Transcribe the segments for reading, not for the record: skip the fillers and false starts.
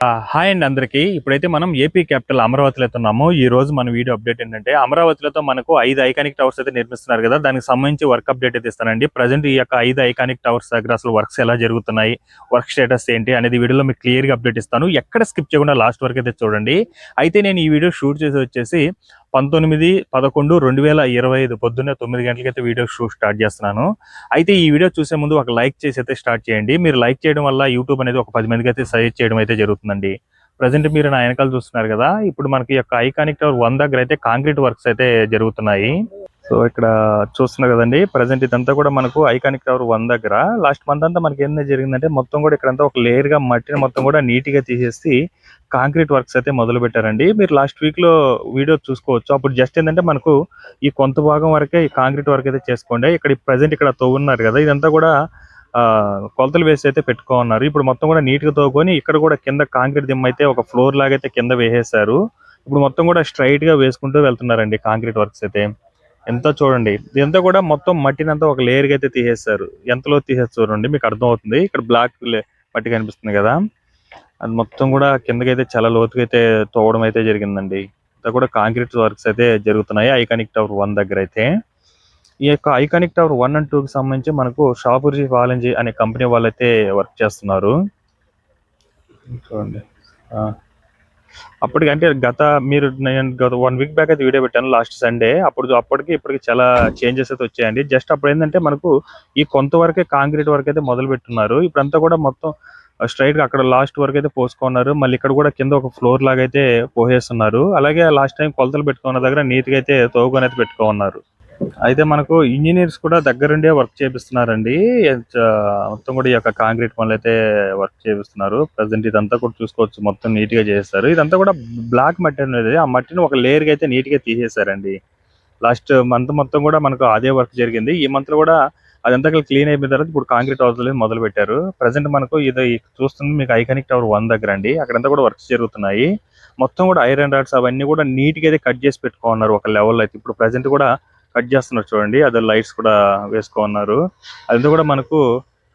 Hi అండి అందరికీ. ఇప్పుడైతే మనం ఏపీ క్యాపిటల్ అమరావతిలో అయితే ఉన్నాము. ఈ రోజు మన వీడియో అప్డేట్ ఏంటంటే అమరావతిలో మనకు 5 ఐకానిక్ టవర్స్ అయితే నిర్మిస్తున్నారు కదా, దానికి సంబంధించి వర్క్ అప్డేట్ అయితే ఇస్తానండి. ప్రజెంట్ ఈ యొక్క 5 ఐకానిక్ టవర్స్ దగ్గర అసలు వర్క్స్ ఎలా జరుగుతున్నాయి, వర్క్ స్టేటస్ ఏంటి అనేది వీడియోలో మీకు క్లియర్గా అప్డేట్ ఇస్తాను. ఎక్కడ స్కిప్ చేయకుండా లాస్ట్ వరకు అయితే చూడండి. అయితే నేను ఈ వీడియో షూట్ చేసి వచ్చేసి 19/11/2025 పొద్దున్నే 9 గంటలకైతే వీడియో షూట్ స్టార్ట్ చేస్తున్నాను. అయితే ఈ వీడియో చూసే ముందు ఒక లైక్ చేసి అయితే స్టార్ట్ చేయండి. మీరు లైక్ చేయడం వల్ల యూట్యూబ్ అనేది ఒక 10 మందికి అయితే సజెస్ట్ చేయడం అయితే జరుగుతుందండి. ప్రజెంట్ మీరు నా వెనకాల చూస్తున్నారు కదా, ఇప్పుడు మనకి యొక్క ఐకానిక్ టవర్ 1 దగ్గర అయితే కాంక్రీట్ వర్క్స్ అయితే జరుగుతున్నాయి. సో ఇక్కడ చూస్తున్నారు కదండి, ప్రజెంట్ ఇదంతా కూడా మనకు ఐకానిక్ టవర్ 1 దగ్గర లాస్ట్ మంత్ అంతా మనకి ఏంటో జరిగిందంటే మొత్తం కూడా ఇక్కడంతా ఒక లేయర్ గా మట్టిని మొత్తం కూడా నీట్ గా తీసేసి కాంక్రీట్ వర్క్స్ అయితే మొదలు పెట్టారండి. మీరు లాస్ట్ వీక్ లో వీడియో చూసుకోవచ్చు. అప్పుడు జస్ట్ ఏంటంటే మనకు ఈ కొంత భాగం వరకే ఈ కాంక్రీట్ వర్క్ అయితే చేసుకోండి. ఇక్కడ ప్రజెంట్ ఇక్కడ తవ్వున్నారు కదా, ఇదంతా కూడా ఆ కొలతలు వేసి అయితే పెట్టుకోన్నారు. ఇప్పుడు మొత్తం కూడా నీట్ గా తవ్వుకొని ఇక్కడ కూడా కింద కాంక్రీట్ దిమ్మ అయితే ఒక ఫ్లోర్ లాగా అయితే కింద వేసేసారు. ఇప్పుడు మొత్తం కూడా స్ట్రైట్ గా వేసుకుంటూ వెళ్తున్నారండి కాంక్రీట్ వర్క్స్ అయితే. ఎంత చూడండి, ఇదంతా కూడా మొత్తం మట్టినంతా ఒక లేయర్ గా అయితే తీసేస్తారు. ఎంతలో తీసేస్తారు చూడండి, మీకు అర్థం అవుతుంది. ఇక్కడ బ్లాక్ మట్టి కనిపిస్తుంది కదా, అది మొత్తం కూడా కిందకైతే చాలా లోతుగా అయితే తోవడం అయితే జరిగిందండి. అంతా కూడా కాంక్రీట్ వర్క్స్ అయితే జరుగుతున్నాయి ఐకానిక్ టవర్ 1 దగ్గర అయితే. ఈ యొక్క ఐకానిక్ టవర్ 1 అండ్ 2 కి సంబంధించి మనకు షాపుర్జీ వాలంజీ అనే కంపెనీ వాళ్ళైతే వర్క్ చేస్తున్నారు. చూడండి, అప్పటికంటే నేను గత 1 వీక్ బ్యాక్ అయితే వీడియో పెట్టాను లాస్ట్ సండే. అప్పటికి ఇప్పటికి చాలా చేంజెస్ అయితే వచ్చాయండి. జస్ట్ అప్పుడు ఏంటంటే మనకు ఈ కొంత వరకే కాంక్రీట్ వర్క్ అయితే మొదలు పెట్టున్నారు. ఇప్పుడంతా కూడా మొత్తం స్ట్రైట్ గా అక్కడ లాస్ట్ వరకు అయితే పోసుకున్నారు. మళ్ళీ ఇక్కడ కూడా కింద ఒక ఫ్లోర్ లాగా అయితే పోసేస్తున్నారు. అలాగే లాస్ట్ టైం కొలతలు పెట్టుకున్న దగ్గర నీట్ గా అయితే తోగుకొని అయితే పెట్టుకున్నారు. అయితే మనకు ఇంజనీర్స్ కూడా దగ్గరుండే వర్క్ చేపిస్తున్నారండి. మొత్తం కూడా ఈ యొక్క కాంక్రీట్ పనులు అయితే వర్క్ చేపిస్తున్నారు. ప్రజెంట్ ఇదంతా కూడా చూసుకోవచ్చు, మొత్తం నీట్ గా చేస్తారు. ఇదంతా కూడా బ్లాక్ మట్టి అనేది, ఆ మట్టిని ఒక లేయర్ గా అయితే నీట్ గా తీసేశారండి. లాస్ట్ మంత్ మొత్తం కూడా మనకు అదే వర్క్ జరిగింది. ఈ మంత్ లో కూడా అదంతా క్లీన్ అయిపోయిన తర్వాత ఇప్పుడు కాంక్రీట్ హౌస్ మొదలు పెట్టారు. ప్రజెంట్ మనకు ఇది చూస్తుంది మీకు ఐకానిక్ టవర్ 1 దగ్గర అండి. అక్కడంతా కూడా వర్క్స్ జరుగుతున్నాయి. మొత్తం కూడా ఐరన్ రాడ్స్ అవన్నీ కూడా నీట్ గా అయితే కట్ చేసి పెట్టుకున్నారు ఒక లెవెల్ అయితే. ఇప్పుడు ప్రజెంట్ కూడా కట్ చేస్తున్నారు చూడండి, అదే లైట్స్ కూడా వేసుకున్నారు. అదంతా కూడా మనకు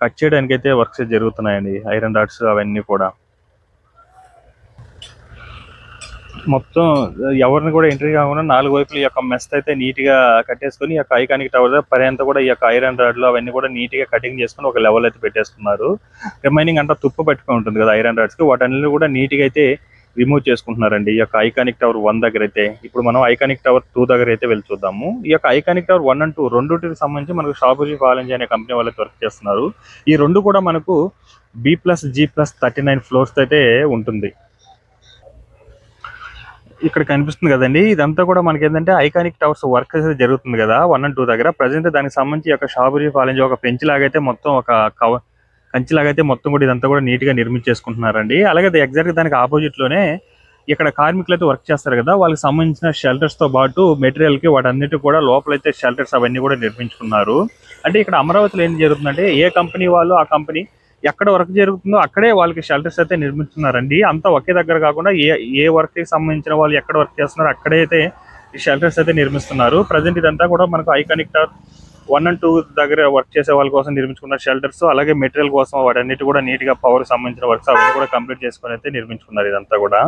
కట్ చేయడానికి అయితే వర్క్స్ జరుగుతున్నాయండి, ఐరన్ రాడ్స్ అవన్నీ కూడా. మొత్తం ఎవరిని కూడా ఎంట్రీ కాకుండా 4 వైపులు ఈ యొక్క మెస్ట్ అయితే నీట్ గా కట్టేసుకుని ఈ యొక్క ఐకానిక్ టవర్ పై అంతా కూడా ఈ యొక్క ఐరన్ రాడ్లు అవన్నీ కూడా నీట్ గా కటింగ్ చేసుకుని ఒక లెవెల్ అయితే పెట్టేసుకున్నారు. రిమైనింగ్ అంతా తుప్పు పట్టుకుని ఉంటుంది కదా ఐరన్ రాడ్స్ కి, వాటన్నిటిని కూడా నీట్ గా అయితే రిమూవ్ చేసుకుంటున్నారండి ఈ యొక్క ఐకానిక్ టవర్ 1 దగ్గర అయితే. ఇప్పుడు మనం ఐకానిక్ టవర్ 2 దగ్గర అయితే వెళ్ళి చూద్దాము. ఈ యొక్క ఐకానిక్ టవర్ 1 అండ్ 2 రెండుకి సంబంధించి మనకు షాపుజీ వాలంజీ అనే కంపెనీ వాళ్ళకి వర్క్ చేస్తున్నారు. ఈ రెండు కూడా మనకు B+G+39 ఫ్లోర్స్ అయితే ఉంటుంది. ఇక్కడ కనిపిస్తుంది కదండి, ఇదంతా కూడా మనకి ఏంటంటే ఐకానిక్ టవర్స్ వర్క్ అయితే జరుగుతుంది కదా 1 అండ్ 2 దగ్గర. ప్రజెంట్ దానికి సంబంధించి యొక్క షాపుజీ వాలంజీ ఒక పెంచ్ లాగైతే మొత్తం ఒక కంచిలాగైతే మొత్తం కూడా ఇదంతా కూడా నీట్ గా నిర్మించేసుకుంటున్నారండి. అలాగే ఎగ్జాక్ట్ గా దానికి ఆపోజిట్ లోనే ఇక్కడ కార్మికులు అయితే వర్క్ చేస్తారు కదా, వాళ్ళకి సంబంధించిన షెల్టర్స్ తో పాటు మెటీరియల్ కి వాటన్నిటి కూడా లోపలైతే షెల్టర్స్ అవన్నీ కూడా నిర్మించుకున్నారు. అంటే ఇక్కడ అమరావతిలో ఏం జరుగుతుందంటే ఏ కంపెనీ వాళ్ళు ఆ కంపెనీ ఎక్కడ వర్క్ జరుగుతుందో అక్కడే వాళ్ళకి షెల్టర్స్ అయితే నిర్మిస్తున్నారండి. అంతా ఒకే దగ్గర కాకుండా ఏ ఏ వర్క్ కి సంబంధించిన వాళ్ళు ఎక్కడ వర్క్ చేస్తున్నారో అక్కడైతే ఈ షెల్టర్స్ అయితే నిర్మిస్తున్నారు. ప్రజెంట్ ఇదంతా కూడా మనకు ఐకానిక్ టవర్ 1 అండ్ 2 దగ్గర వర్క్ చేసే వాళ్ళ కోసం నిర్మించుకున్న షెల్టర్స్, అలాగే మెటీరియల్ కోసం వాటన్నిటి కూడా నీట్ గా పవర్ సంబంధించిన వర్క్స్ అవన్నీ కూడా కంప్లీట్ చేసుకుని అయితే నిర్మించుకున్నారు ఇదంతా కూడా.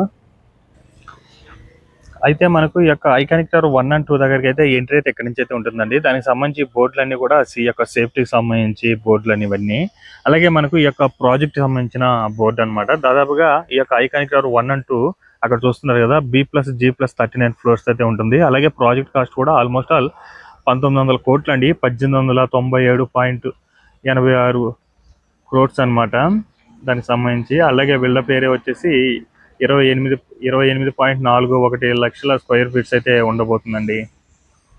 అయితే మనకు ఈ యొక్క ఐకానిక్ టవర్ 1 అండ్ 2 దగ్గరికి అయితే ఎంట్రీ అయితే ఎక్కడి నుంచి అయితే ఉంటుందండి. దానికి సంబంధించి బోర్డులన్నీ కూడా ఈ యొక్క సేఫ్టీకి సంబంధించి బోర్డులు ఇవన్నీ, అలాగే మనకు ఈ యొక్క ప్రాజెక్ట్ సంబంధించిన బోర్డు అన్నమాట. దాదాపుగా ఈ యొక్క ఐకానిక్ టవర్ 1 అండ్ 2 అక్కడ చూస్తున్నారు కదా, B+G+39 ఫ్లోర్స్ అయితే ఉంటుంది. అలాగే ప్రాజెక్ట్ కాస్ట్ కూడా ఆల్మోస్ట్ ఆల్ 1900 కోట్లు అండి, 1897.86 క్రోడ్స్ అన్నమాట దానికి సంబంధించి. అలాగే వీళ్ళ పేరే వచ్చేసి 28.41 లక్షల స్క్వేర్ ఫీట్స్ అయితే ఉండబోతుందండి.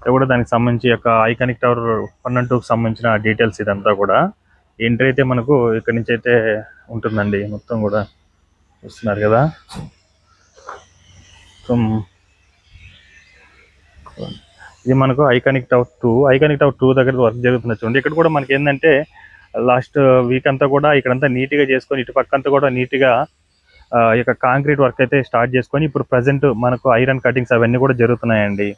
ఇది కూడా దానికి సంబంధించి యొక్క ఐకానిక్ టవర్ 1 అండ్ 2 కి సంబంధించిన డీటెయిల్స్. ఇదంతా కూడా ఎంట్రీ అయితే మనకు ఇక్కడి నుంచి అయితే ఉంటుందండి. మొత్తం కూడా చూస్తున్నారు కదా. ఇది మనకు ఐకానిక్ టవర్ 2 దగ్గర వర్క్ జరుగుతుంది చూడండి. ఇక్కడ కూడా మనకి ఏంటంటే లాస్ట్ వీక్ అంతా కూడా ఇక్కడంతా నీట్ గా చేసుకొని ఇటు పక్క అంతా కూడా నీట్ గా ఇక కాంక్రీట్ వర్క్ అయితే స్టార్ట్ చేసుకొని ఇప్పుడు ప్రజెంట్ మనకు ఐరన్ కటింగ్స్ అవన్నీ కూడా జరుగుతున్నాయండి.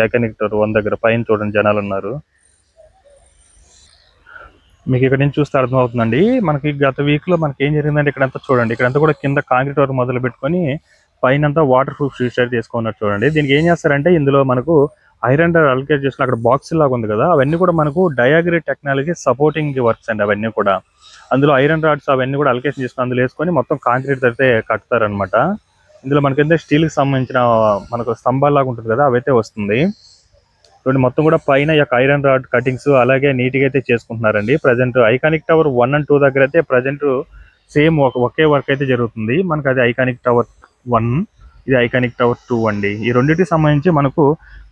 ఐకానిక్ టవర్ 1 దగ్గర పైన చూడండి జనాలు ఉన్నారు. మీకు ఇక్కడ నుంచి చూస్తే అర్థమవుతుందండి. మనకి గత వీక్లో మనకి ఏం జరిగిందంటే ఇక్కడంతా చూడండి, ఇక్కడంతా కూడా కింద కాంక్రీట్ వర్క్ మొదలు పెట్టుకొని పైనంతా వాటర్ ప్రూఫ్ షీట్ చేసుకున్నారు చూడండి. దీనికి ఏం చేస్తారంటే ఇందులో మనకు ఐరన్ రాడ్ అలకేట్ చేసుకుని అక్కడ బాక్స్ లాగా ఉంది కదా, అవన్నీ కూడా మనకు డయాగ్రీ టెక్నాలజీ సపోర్టింగ్ వర్క్స్ అండి అవన్నీ కూడా. అందులో ఐరన్ రాడ్స్ అవన్నీ కూడా అలకేషన్ చేసుకుని అందులో వేసుకొని మొత్తం కాంక్రీట్ అయితే కడతారనమాట. ఇందులో మనకైతే స్టీల్కి సంబంధించిన మనకు స్తంభాలు లాగా ఉంటుంది కదా, అవైతే వస్తుంది చూడండి. మొత్తం కూడా పైన ఈ యొక్క ఐరన్ రాడ్ కటింగ్స్ అలాగే నీట్గా అయితే చేసుకుంటున్నారండి. ప్రజెంట్ ఐకానిక్ టవర్ 1 and 2 దగ్గర అయితే ప్రజెంట్ సేమ్ ఒకే వర్క్ అయితే జరుగుతుంది. మనకు అది ఐకానిక్ టవర్ 1, ఇది ఐకానిక్ టవర్ 2 అండి. ఈ రెండింటికి సంబంధించి మనకు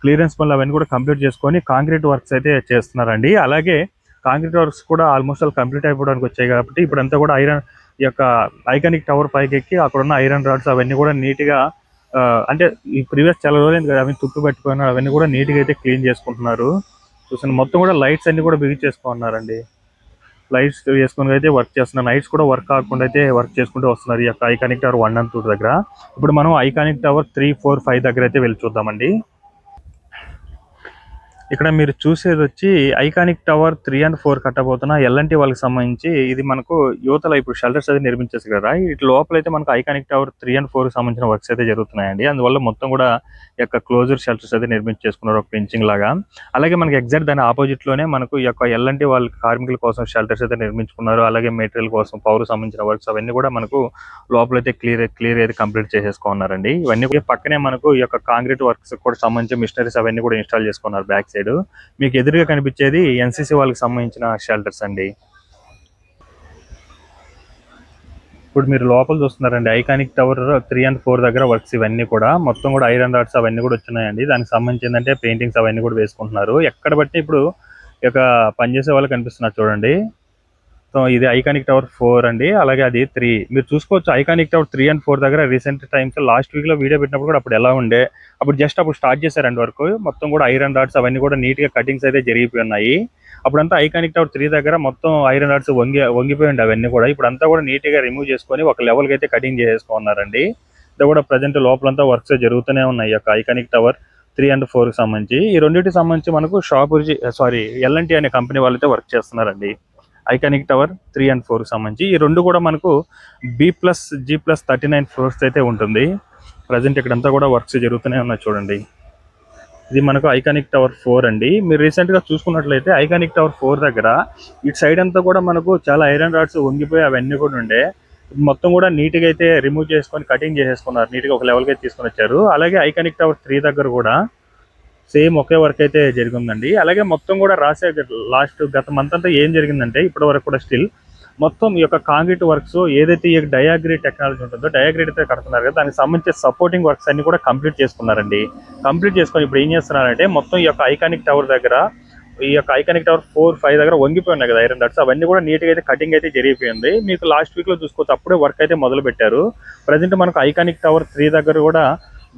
క్లియరెన్స్ పనులు అవన్నీ కూడా కంప్లీట్ చేసుకొని కాంక్రీట్ వర్క్స్ అయితే చేస్తున్నారండి. అలాగే కాంక్రీట్ వర్క్స్ కూడా ఆల్మోస్ట్ ఆల్ కంప్లీట్ అయిపోవడానికి వచ్చాయి కాబట్టి ఇప్పుడంతా కూడా ఈ యొక్క ఐకానిక్ టవర్ పైకి ఎక్కి అక్కడ ఉన్న ఐరన్ రాడ్స్ అవన్నీ కూడా నీట్గా అంటే ఈ ప్రీవియస్ చాలా రోజులైంది కదా, అవి తుప్పు పట్టిపోయినా అవన్నీ కూడా నీట్గా అయితే క్లీన్ చేసుకుంటున్నారు. చూసాను మొత్తం కూడా లైట్స్ అన్ని కూడా బిగించేసుకుంటున్నారండి. లైట్స్ వేసుకుని అయితే వర్క్ చేస్తున్నారు. నైట్స్ కూడా వర్క్ కాకుండా అయితే వర్క్ చేసుకుంటూ వస్తున్నారు ఈ యొక్క ఐకానిక్ టవర్ 1 and 2 దగ్గర. ఇప్పుడు మనం ఐకానిక్ టవర్ 3, 4, 5 దగ్గర అయితే వెళ్ళి చూద్దామండి. ఇక్కడ మీరు చూసేది వచ్చి ఐకానిక్ టవర్ 3 and 4 కట్టబోతున్న ఎల్ఎన్టీ వాళ్ళకి సంబంధించి ఇది మనకు యువతలో ఇప్పుడు షెల్టర్స్ అయితే నిర్మించేసి కదా, ఇటు లోపల అయితే మనకు ఐకానిక్ టవర్ 3 and 4 సంబంధించిన వర్క్స్ అయితే జరుగుతున్నాయండి. అందువల్ల మొత్తం కూడా ఈ యొక్క క్లోజర్ షెల్టర్స్ అయితే నిర్మించేసుకున్నారు ఒక ఫెన్సింగ్ లాగా. అలాగే మనకి ఎగ్జాక్ట్ దాని ఆపోజిట్ లోనే మనకు ఈ యొక్క ఎల్ఎన్టీ వాళ్ళ కార్మికుల కోసం షెల్టర్స్ అయితే నిర్మించుకున్నారు. అలాగే మెటీరియల్ కోసం పవర్ సంబంధించిన వర్క్స్ అవన్నీ కూడా మనకు లోపల అయితే క్లియర్ అయితే కంప్లీట్ చేసేసుకున్నారండి. ఇవన్నీ పక్కనే మనకు ఈ యొక్క కాంక్రీట్ వర్క్స్ కూడా సంబంధించి మిషనరీస్ అవన్నీ కూడా ఇన్స్టాల్ చేసుకున్నారు బ్యాక్ సైడ్. మీకు ఎదురుగా కనిపించేది ఎన్సీసీ వాళ్ళకి సంబంధించిన షెల్టర్స్ అండి. ఇప్పుడు మీరు లోపల చూస్తున్నారండి ఐకానిక్ టవర్ 3 and 4 దగ్గర వర్క్స్ ఇవన్నీ కూడా మొత్తం కూడా ఐరన్ రాడ్స్ అవన్నీ కూడా వచ్చినాయండి. దానికి సంబంధించి ఏంటంటే పెయింటింగ్స్ అవన్నీ కూడా వేసుకుంటున్నారు. ఎక్కడ బట్టి ఇప్పుడు ఈ యొక్క పనిచేసే వాళ్ళు కనిపిస్తున్నారు చూడండి. సో ఇది ఐకానిక్ టవర్ 4 అండి, అలాగే అది 3. మీరు చూసుకోవచ్చు ఐకానిక్ టవర్ 3 and 4 దగ్గర రీసెంట్ టైమ్స్ లాస్ట్ వీక్ లో వీడియో పెట్టినప్పుడు కూడా అప్పుడు ఎలా ఉండే, అప్పుడు స్టార్ట్ చేశారండి వర్క్. మొత్తం కూడా ఐరన్ రాడ్స్ అవన్నీ కూడా నీట్ గా కటింగ్స్ అయితే జరిగిపోయి ఉన్నాయి. అప్పుడంతా ఐకానిక్ టవర్ 3 దగ్గర మొత్తం ఐరన్ రాడ్స్ వంగిపోయి ఉండే అవన్నీ కూడా ఇప్పుడంతా కూడా నీట్ గా రిమూవ్ చేసుకొని ఒక లెవెల్ కి అయితే కటింగ్ చేసుకున్నారండి. ఇది కూడా ప్రజెంట్ లోపలంతా వర్క్స్ జరుగుతూనే ఉన్నాయి ఈ యొక్క ఐకానిక్ టవర్ 3 and 4 కి సంబంధించి. ఈ రెండింటికి సంబంధించి మనకు ఎల్ఎన్టీ అనే కంపెనీ వాళ్ళైతే వర్క్ చేస్తున్నారండి ఐకానిక్ టవర్ 3 and 4 సంబంధించి. ఈ రెండు కూడా మనకు B+G+39 ఫ్లోర్స్ అయితే ఉంటుంది. ప్రజెంట్ ఇక్కడంతా కూడా వర్క్స్ జరుగుతూనే ఉన్నాయి చూడండి. ఇది మనకు ఐకానిక్ టవర్ 4 అండి. మీరు రీసెంట్ గా చూసుకున్నట్లయితే ఐకానిక్ టవర్ 4 దగ్గర ఇటు సైడ్ అంతా కూడా మనకు చాలా ఐరన్ రాడ్స్ వంగిపోయి అవన్నీ కూడా ఉండే మొత్తం కూడా నీట్ గా అయితే రిమూవ్ చేసుకొని కటింగ్ చేసేసుకున్నారు. నీట్ గా ఒక లెవెల్ కి అయితే తీసుకొని వచ్చారు. అలాగే ఐకానిక్ టవర్ 3 దగ్గర కూడా సేమ్ ఒకే వర్క్ అయితే జరిగిందండి. అలాగే మొత్తం కూడా గత మంత్ అంతా ఏం జరిగిందంటే ఇప్పటి వరకు కూడా స్టిల్ మొత్తం ఈ యొక్క కాంక్రీట్ వర్క్స్ ఏదైతే ఈ డయాగ్రీ టెక్నాలజీ ఉంటుందో డయాగ్రీ అయితే కడుతున్నారు కదా, దానికి సంబంధించి సపోర్టింగ్ వర్క్స్ అన్ని కూడా కంప్లీట్ చేసుకున్నారండి. కంప్లీట్ చేసుకొని ఇప్పుడు ఏం చేస్తున్నారంటే మొత్తం ఈ యొక్క ఐకానిక్ టవర్ దగ్గర ఈ యొక్క ఐకానిక్ టవర్ 4, 5 దగ్గర వంగిపోయి ఉన్నాయి కదా ఐరన్ రాడ్స్, అవన్నీ కూడా నీట్ గా అయితే కటింగ్ అయితే జరిగిపోయింది. మీకు లాస్ట్ వీక్ లో చూసుకోవచ్చు అప్పుడే వర్క్ అయితే మొదలు పెట్టారు. ప్రజెంట్ మనకు ఐకానిక్ టవర్ 3 దగ్గర కూడా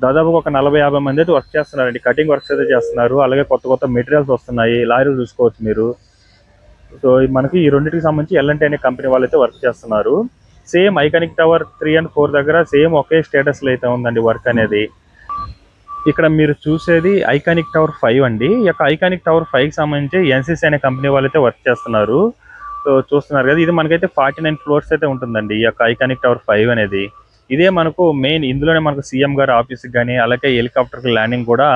దాదాపుగా ఒక 40-50 మంది అయితే వర్క్ చేస్తున్నారండి. కటింగ్ వర్క్స్ అయితే చేస్తున్నారు. అలాగే కొత్త మెటీరియల్స్ వస్తున్నాయి. లారీలు చూసుకోవచ్చు మీరు. సో మనకి ఈ రెండింటికి సంబంధించి ఎల్ఎన్టీ అనే కంపెనీ వాళ్ళు అయితే వర్క్ చేస్తున్నారు. సేమ్ ఐకానిక్ టవర్ 3 and 4 దగ్గర సేమ్ ఒకే స్టేటస్ లో అయితే ఉందండి వర్క్ అనేది. ఇక్కడ మీరు చూసేది ఐకానిక్ టవర్ 5 అండి. ఈ యొక్క ఐకానిక్ టవర్ 5 కి సంబంధించి ఎన్సీసీ అనే కంపెనీ వాళ్ళు అయితే వర్క్ చేస్తున్నారు. సో చూస్తున్నారు కదా, ఇది మనకైతే 49 ఫ్లోర్స్ అయితే ఉంటుందండి ఈ యొక్క ఐకానిక్ టవర్ 5 అనేది. ఇదే మనకు మెయిన్, ఇందులోనే మనకు సీఎం గారి ఆఫీస్కి కానీ అలాగే హెలికాప్టర్ ల్యాండింగ్ కూడా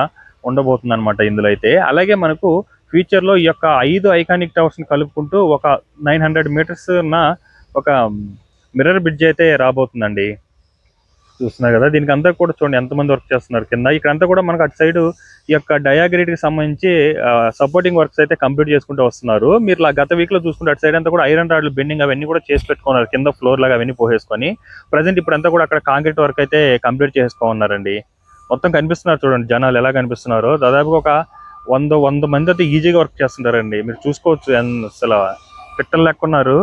ఉండబోతుంది అనమాట ఇందులో అయితే. అలాగే మనకు ఫ్యూచర్ లో ఈ యొక్క 5 ఐకానిక్ టవర్స్ ని కలుపుకుంటూ ఒక 900 meters ఉన్న ఒక మిర్రర్ బ్రిడ్జ్ అయితే రాబోతుందండి. చూస్తున్నారు కదా, దీనికి అంతా కూడా చూడండి ఎంతమంది వర్క్ చేస్తున్నారు కింద. ఇక్కడంతా కూడా మనకు అటు సైడ్ ఈ యొక్క డయాగ్రేట్ కి సంబంధించి సపోర్టింగ్ వర్క్స్ అయితే కంప్లీట్ చేసుకుంటూ వస్తున్నారు. మీరు గత వీక్ లో చూసుకుంటే అటు సైడ్ అంతా కూడా ఐరన్ రాడ్లు బెండింగ్ అవన్నీ కూడా చేసి పెట్టుకున్నారు కింద ఫ్లోర్ లాగా అవన్నీ పోసేసుకొని. ప్రజెంట్ ఇప్పుడంతా కూడా అక్కడ కాంక్రీట్ వర్క్ అయితే కంప్లీట్ చేసుకోన్నారండి. మొత్తం కనిపిస్తున్నారు చూడండి జనాలు ఎలా కనిపిస్తున్నారు. దాదాపుగా ఒక 100 మంది అయితే ఈజీగా వర్క్ చేస్తుంటారండి. మీరు చూసుకోవచ్చు అసలు పిట్టలు లెక్కున్నారు.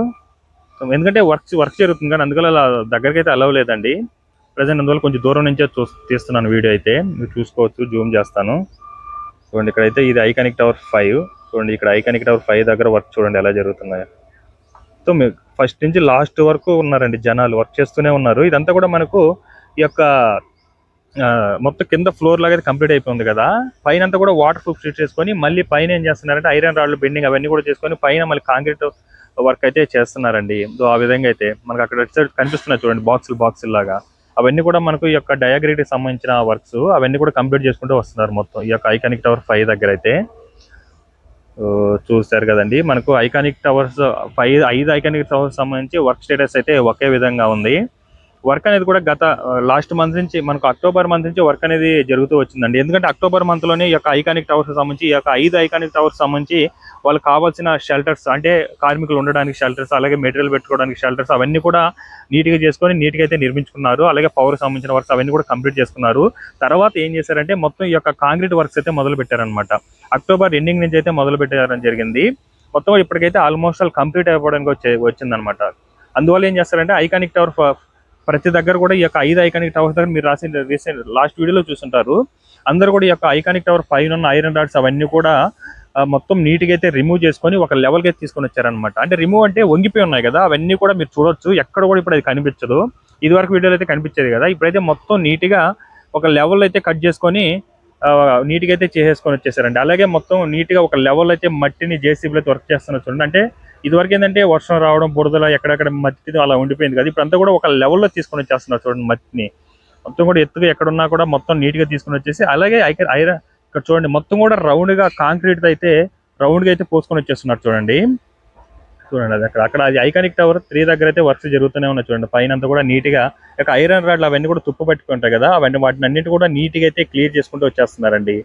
ఎందుకంటే వర్క్ జరుగుతుంది కానీ అందువల్ల అలా దగ్గరికి అయితే అలవ్ లేదండి ప్రజెంట్. అందువల్ల కొంచెం దూరం నుంచే తీస్తున్నాను వీడియో అయితే. మీరు చూసుకోవచ్చు, జూమ్ చేస్తాను చూడండి. ఇక్కడైతే ఇది ఐకానిక్ టవర్ 5 చూడండి. ఇక్కడ ఐకానిక్ టవర్ 5 దగ్గర వర్క్ చూడండి ఎలా జరుగుతున్నాయో. సో మీరు ఫస్ట్ నుంచి లాస్ట్ వరకు ఉన్నారండి జనాలు, వర్క్ చేస్తూనే ఉన్నారు. ఇదంతా కూడా మనకు ఈ యొక్క మొత్తం కింద ఫ్లోర్ లాగా కంప్లీట్ అయిపోయింది కదా, పైన అంతా కూడా వాటర్ ప్రూఫ్ షీట్ చేసుకొని మళ్ళీ పైన ఏం చేస్తున్నారంటే ఐరన్ రాడ్లు బెండింగ్ అవన్నీ కూడా చేసుకొని పైన మళ్ళీ కాంక్రీట్ వర్క్ అయితే చేస్తున్నారండి. సో ఆ విధంగా అయితే మనకు అక్కడ సైడ్ కనిపిస్తున్నాయి చూడండి, బాక్సులు లాగా. అవన్నీ కూడా మనకు ఈ యొక్క డయాగ్రిడ్ కి సంబంధించిన వర్క్స్ అవన్నీ కూడా కంప్లీట్ చేసుకుంటూ వస్తున్నారు మొత్తం ఈ యొక్క ఐకానిక్ టవర్ 5 దగ్గర అయితే. చూస్తారు కదండి, మనకు ఐకానిక్ టవర్స్ 5 ఐకానిక్ టవర్స్ సంబంధించి వర్క్ స్టేటస్ అయితే ఒకే విధంగా ఉంది. వర్క్ అనేది కూడా గత లాస్ట్ మంత్ నుంచి మనకు అక్టోబర్ మంత్ నుంచి వర్క్ అనేది జరుగుతూ వచ్చిందండి. ఎందుకంటే అక్టోబర్ మంత్ లోనే ఈ యొక్క ఐకానిక్ టవర్స్ సంబంధించి ఈ యొక్క 5 ఐకానిక్ టవర్స్ సంబంధించి వాళ్ళకి కావాల్సిన షెల్టర్స్, అంటే కార్మికులు ఉండడానికి షెల్టర్స్, అలాగే మెటీరియల్ పెట్టుకోవడానికి షెల్టర్స్ అవన్నీ కూడా నీట్ గా చేసుకొని నీట్ గా అయితే నిర్మించుకున్నారు. అలాగే పవర్ సంబంధించిన వర్క్స్ అవన్నీ కూడా కంప్లీట్ చేసుకున్నారు. తర్వాత ఏం చేశారంటే మొత్తం ఈ యొక్క కాంక్రీట్ వర్క్స్ అయితే మొదలు పెట్టారనమాట. అక్టోబర్ ఎండింగ్ నుంచి అయితే మొదలు పెట్టడం జరిగింది. మొత్తం ఇప్పటికైతే ఆల్మోస్ట్ కంప్లీట్ అయిపోవడానికి వచ్చిందనమాట. అందువల్ల ఏం చేస్తారంటే ఐకానిక్ టవర్ ప్రతి దగ్గర కూడా ఈ యొక్క 5 ఐకానిక్ టవర్స్ దగ్గర మీరు రీసెంట్ లాస్ట్ వీడియోలో చూస్తుంటారు. అందరూ కూడా ఈ యొక్క ఐకానిక్ టవర్ పైన ఉన్న ఐరన్ రాడ్స్ అవన్నీ కూడా మొత్తం నీట్ గా అయితే రిమూవ్ చేసుకొని ఒక లెవెల్ కి తీసుకొని వచ్చారనమాట. అంటే రిమూవ్ అంటే వంగిపోయి ఉన్నాయి కదా, అవన్నీ కూడా మీరు చూడొచ్చు. ఎక్కడ కూడా ఇప్పుడు అది కనిపించదు. ఇది వరకు వీడియోలో అయితే కనిపించేది కదా, ఇప్పుడైతే మొత్తం నీట్ గా ఒక లెవెల్ అయితే కట్ చేసుకొని నీట్ గా అయితే చేసేసుకొని వచ్చేసారండి. అలాగే మొత్తం నీట్ గా ఒక లెవెల్ అయితే మట్టిని జేసీబీలో అయితే వర్క్ చేస్తున్నారు చూడండి. అంటే ఇదివరకు ఏంటంటే వర్షం రావడం, బురదల ఎక్కడెక్కడ మట్టి అలా ఉండిపోయింది కదా, ఇప్పుడు అంతా కూడా ఒక లెవెల్లో తీసుకొని వచ్చేస్తున్నారు చూడండి. మట్టిని మొత్తం కూడా ఎత్తుగా ఎక్కడున్నా కూడా మొత్తం నీట్ గా తీసుకొని వచ్చేసి, అలాగే ఐరన్ ఇక్కడ చూడండి మొత్తం కూడా రౌండ్ గా కాంక్రీట్ అయితే రౌండ్ గా అయితే పోసుకొని వచ్చేస్తున్నారు చూడండి. అది అక్కడ అది ఐకానిక్ టవర్ 3 దగ్గర అయితే వర్క్స్ జరుగుతూనే ఉన్నాయి చూడండి. పైన అంతా కూడా నీట్ గా ఇక ఐరన్ రాడ్లు అవన్నీ కూడా తుప్పు పట్టుకుంటాయి కదా, అవన్నీ వాటిని అన్నింటి కూడా నీట్ గా అయితే క్లియర్ చేసుకుంటూ వచ్చేస్తున్నారండి.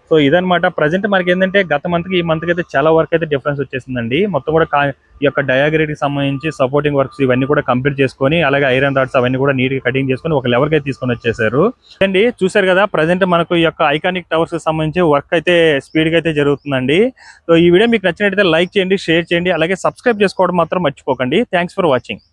సో ఇదనమాట. ప్రజెంట్ మనకి ఏంటంటే గత మంత్ కి ఈ మంత్ కి అయితే చాలా వర్క్ అయితే డిఫరెన్స్ వచ్చేసిందండి. మొత్తం కూడా ఈ యొక్క డయాగ్రేడ్ కి సంబంధించి సపోర్టింగ్ వర్క్స్ ఇవన్నీ కూడా కంప్లీట్ చేసుకొని, అలాగే ఐరన్ రాడ్స్ అవన్నీ కూడా నీట్ గా కటింగ్ చేసుకొని ఒక లెవెల్ కి అయితే తీసుకొని వచ్చేసారు అండి. చూసారు కదా, ప్రజెంట్ మనకు ఈ యొక్క ఐకానిక్ టవర్స్ కి సంబంధించి వర్క్ అయితే స్పీడ్ గా అయితే జరుగుతుందండి. సో ఈ వీడియో మీకు నచ్చినట్లయితే లైక్ చేయండి, షేర్ చేయండి, అలాగే సబ్స్క్రైబ్ చేసుకోవడం మాత్రం మర్చిపోకండి. Thanks for watching.